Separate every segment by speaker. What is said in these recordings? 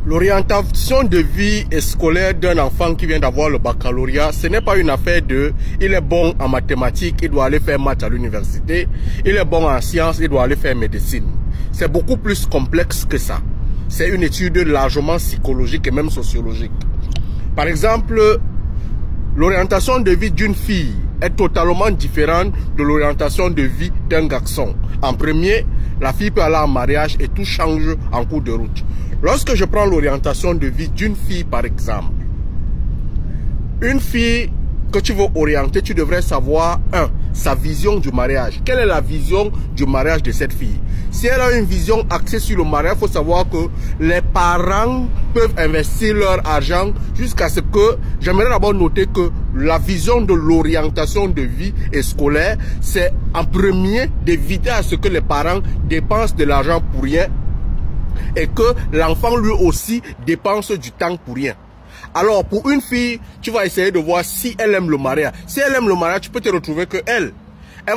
Speaker 1: L'orientation de vie et scolaire d'un enfant qui vient d'avoir le baccalauréat, ce n'est pas une affaire de « il est bon en mathématiques, il doit aller faire maths à l'université, il est bon en sciences, il doit aller faire médecine ». C'est beaucoup plus complexe que ça. C'est une étude largement psychologique et même sociologique. Par exemple, l'orientation de vie d'une fille est totalement différente de l'orientation de vie d'un garçon. En premier, la fille peut aller en mariage et tout change en cours de route. Lorsque je prends l'orientation de vie d'une fille, par exemple, une fille que tu veux orienter, tu devrais savoir, sa vision du mariage. Quelle est la vision du mariage de cette fille? Si elle a une vision axée sur le mariage, il faut savoir que les parents peuvent investir leur argent jusqu'à ce que, j'aimerais d'abord noter que la vision de l'orientation de vie et scolaire, c'est en premier d'éviter à ce que les parents dépensent de l'argent pour rien et que l'enfant lui aussi dépense du temps pour rien. Alors, pour une fille, tu vas essayer de voir si elle aime le mariage. Si elle aime le mariage, tu peux te retrouver que elle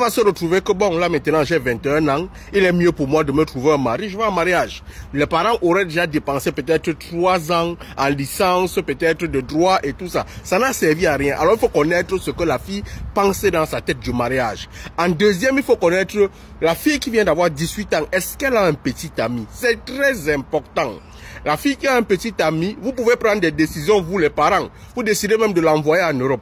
Speaker 1: va se retrouver que bon, là maintenant j'ai 21 ans, il est mieux pour moi de me trouver un mari, je vais en mariage. Les parents auraient déjà dépensé peut-être 3 ans en licence, peut-être de droit et tout ça. Ça n'a servi à rien. Alors il faut connaître ce que la fille pensait dans sa tête du mariage. En deuxième, il faut connaître la fille qui vient d'avoir 18 ans. Est-ce qu'elle a un petit ami? C'est très important. La fille qui a un petit ami, vous pouvez prendre des décisions, vous les parents. Vous décidez même de l'envoyer en Europe.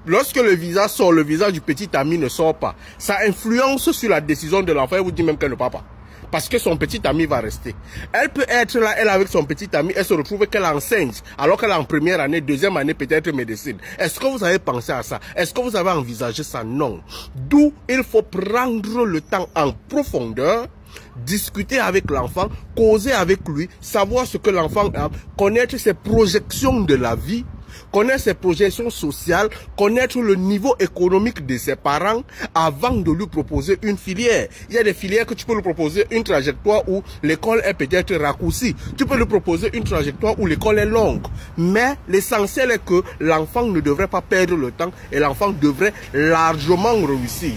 Speaker 1: Lorsque le visa sort, le visa du petit ami ne sort pas. Ça influence sur la décision de l'enfant et vous dit même qu'elle ne part pas. Parce que son petit ami va rester. Elle peut être là, elle avec son petit ami, elle se retrouve qu'elle enseigne. Alors qu'elle est en première année, deuxième année, peut-être médecine. Est-ce que vous avez pensé à ça? Est-ce que vous avez envisagé ça? Non. D'où il faut prendre le temps en profondeur, discuter avec l'enfant, causer avec lui, savoir ce que l'enfant a, connaître ses projections de la vie, connaître ses projections sociales, connaître le niveau économique de ses parents avant de lui proposer une filière. Il y a des filières que tu peux lui proposer une trajectoire où l'école est peut-être raccourcie. Tu peux lui proposer une trajectoire où l'école est longue. Mais l'essentiel est que l'enfant ne devrait pas perdre le temps et l'enfant devrait largement réussir.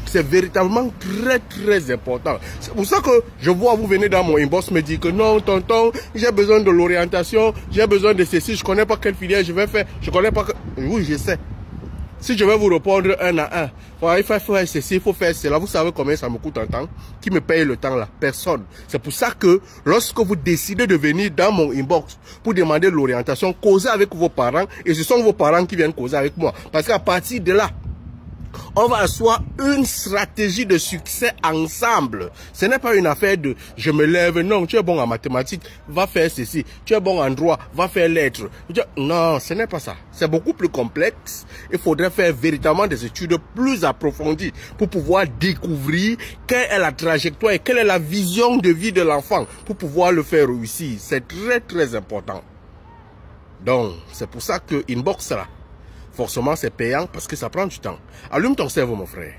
Speaker 1: C'est véritablement très important. C'est pour ça que je vois, vous venez dans mon inbox me dire que non, tonton, j'ai besoin de l'orientation, j'ai besoin de ceci, je connais pas quelle filière je vais faire, je connais pas que... Oui, je sais. Si je vais vous répondre un à un, il faut faire ceci, il faut faire cela, vous savez combien ça me coûte en temps? Qui me paye le temps là? Personne. C'est pour ça que lorsque vous décidez de venir dans mon inbox pour demander de l'orientation, causez avec vos parents, et ce sont vos parents qui viennent causer avec moi. Parce qu'à partir de là, on va asseoir une stratégie de succès ensemble. Ce n'est pas une affaire de je me lève, non, tu es bon en mathématiques, va faire ceci. Tu es bon en droit, va faire lettres. Non, ce n'est pas ça. C'est beaucoup plus complexe. Il faudrait faire véritablement des études plus approfondies pour pouvoir découvrir quelle est la trajectoire et quelle est la vision de vie de l'enfant pour pouvoir le faire réussir. C'est très important. Donc, c'est pour ça que inbox là, forcément, c'est payant parce que ça prend du temps. Allume ton cerveau, mon frère.